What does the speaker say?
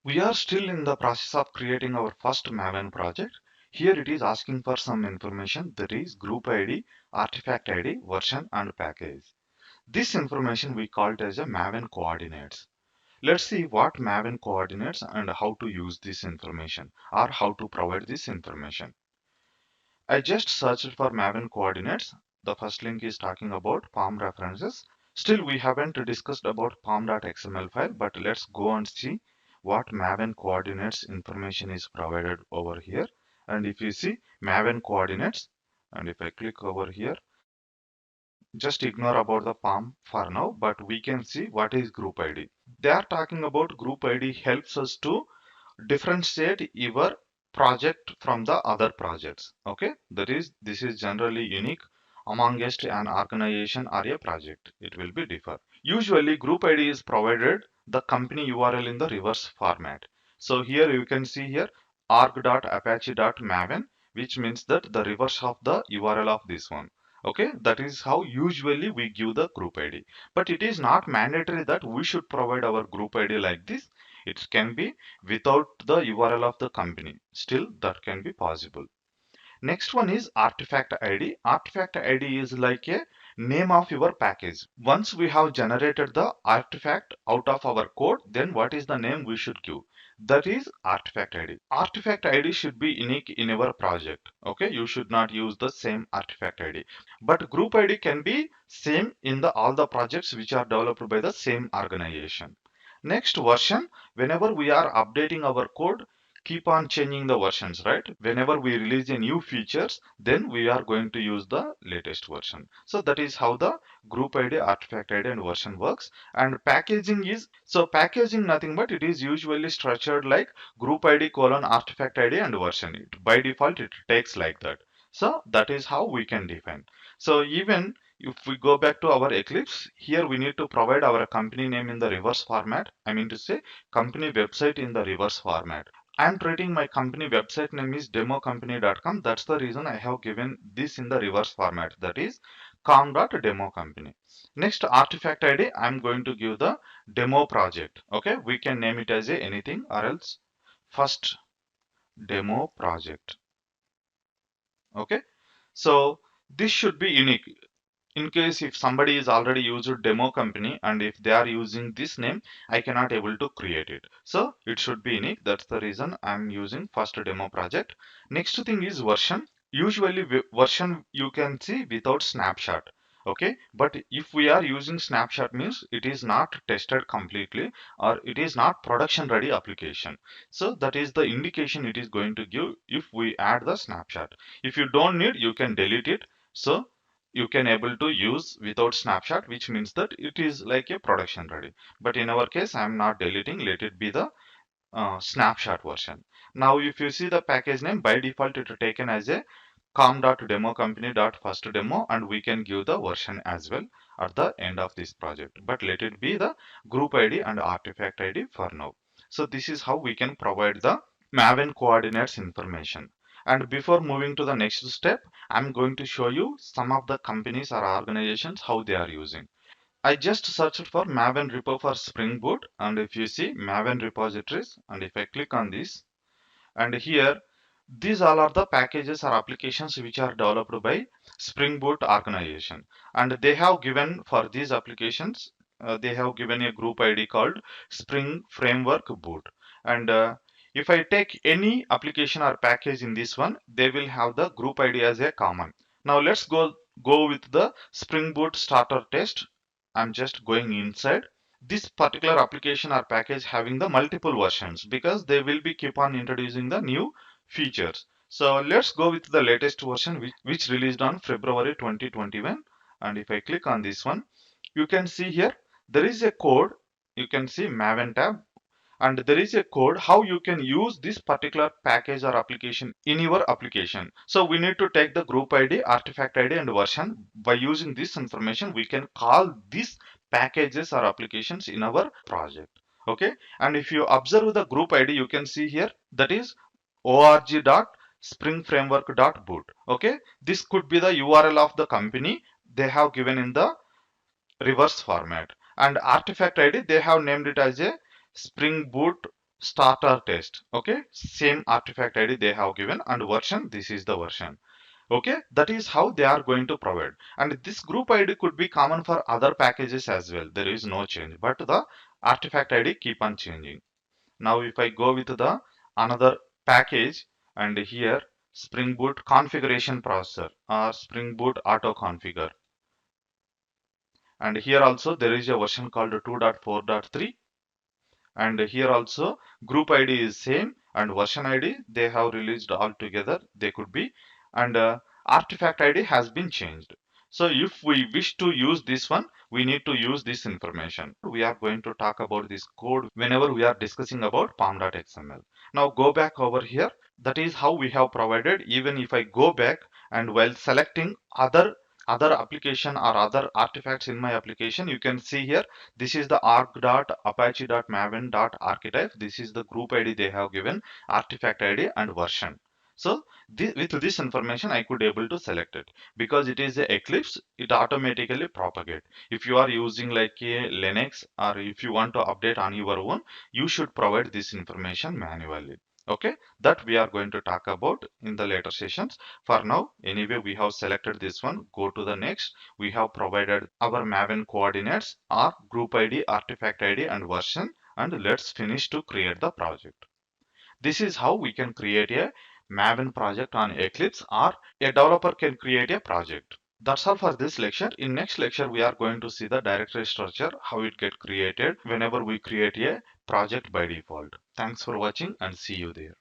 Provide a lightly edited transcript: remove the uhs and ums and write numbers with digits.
We are still in the process of creating our first Maven project. Here it is asking for some information, that is group ID, artifact ID, version and package. This information we call it as a Maven coordinates. Let's see what Maven coordinates and how to use this information or how to provide this information. I just searched for Maven coordinates. The first link is talking about POM references. Still, we haven't discussed about pom.xml file, but let's go and see what Maven coordinates information is provided over here. And if you see Maven coordinates, and if I click over here, just ignore about the POM for now, but we can see what is group ID. They are talking about group ID helps us to differentiate your project from the other projects. Okay, that is, this is generally unique amongst an organization or a project. It will be differ. Usually group ID is provided the company URL in the reverse format. So here you can see here org.apache.maven, which means that the reverse of the URL of this one. Okay, that is how usually we give the group ID. But it is not mandatory that we should provide our group ID like this. It can be without the URL of the company. Still, that can be possible. Next one is artifact ID. Artifact ID is like a name of your package. Once we have generated the artifact out of our code, then what is the name we should give? That is artifact ID. Artifact ID should be unique in your project. Okay, you should not use the same artifact ID. But group ID can be same in the all the projects which are developed by the same organization. Next, version. Whenever we are updating our code, keep on changing the versions, right? Whenever we release a new features, then we are going to use the latest version. So that is how the group ID, artifact ID and version works. And packaging is, so packaging nothing but it is usually structured like group ID colon artifact ID and version. By default it takes like that. So that is how we can define. So even if we go back to our Eclipse, here we need to provide our company name in the reverse format. I mean to say company website in the reverse format. I'm treating my company website name is democompany.com. That's the reason I have given this in the reverse format. That is com.democompany. Next, artifact ID, I'm going to give the demo project. Okay, we can name it as a anything or else first demo project. Okay, so this should be unique. In case if somebody is already used demo company and if they are using this name, I cannot able to create it. So it should be unique. That's the reason I'm using first demo project. Next thing is version. Usually version you can see without snapshot. Okay, but if we are using snapshot means it is not tested completely or it is not production ready application. So that is the indication it is going to give if we add the snapshot. If you don't need, you can delete it. So you can able to use without snapshot, which means that it is like a production ready. But in our case, I'm not deleting, let it be the snapshot version. Now if you see the package name, by default it is taken as a com.democompany.firstdemo, and we can give the version as well at the end of this project, but let it be the group ID and artifact ID for now. So this is how we can provide the Maven coordinates information. And before moving to the next step, I'm going to show you some of the companies or organizations how they are using. I just searched for Maven repo for Spring Boot, and if you see Maven repositories, and if I click on this, and here these all are the packages or applications which are developed by Spring Boot organization, and they have given for these applications they have given a group ID called Spring Framework Boot. And if I take any application or package in this one, they will have the group ID as a common. Now let's go with the Spring Boot starter test. I'm just going inside this particular application or package having the multiple versions because they will be keep on introducing the new features. So let's go with the latest version which released on February 2021. And if I click on this one, you can see here there is a code. You can see Maven tab, and there is a code how you can use this particular package or application in your application. So we need to take the group ID, artifact ID and version. By using this information, we can call these packages or applications in our project. Okay, and if you observe the group ID, you can see here that is org.springframework.boot. Okay, this could be the URL of the company they have given in the reverse format. And artifact ID, they have named it as a Spring Boot starter test. Okay, same artifact ID they have given, and version, this is the version. Okay, that is how they are going to provide. And this group ID could be common for other packages as well. There is no change, but the artifact ID keep on changing. Now if I go with the another package, and here Spring Boot configuration processor or Spring Boot auto configure, and here also there is a version called 2.4.3, and here also group ID is same, and version ID they have released all together, they could be, and artifact ID has been changed. So if we wish to use this one, we need to use this information. We are going to talk about this code whenever we are discussing about pom.xml. Now go back over here. That is how we have provided. Even if I go back and while selecting other application or other artifacts in my application, you can see here this is the arc.apache.maven.archetype. This is the group ID they have given, artifact ID and version. So with this information, I could able to select it. Because it is a Eclipse, it automatically propagate. If you are using like a Linux, or if you want to update on your own, you should provide this information manually. Okay, that we are going to talk about in the later sessions. For now, anyway, we have selected this one. Go to the next. We have provided our Maven coordinates, our group ID, artifact ID, and version. And let's finish to create the project. This is how we can create a Maven project on Eclipse, or a developer can create a project. That's all for this lecture. In next lecture, we are going to see the directory structure, how it get created whenever we create a project by default. Thanks for watching and see you there.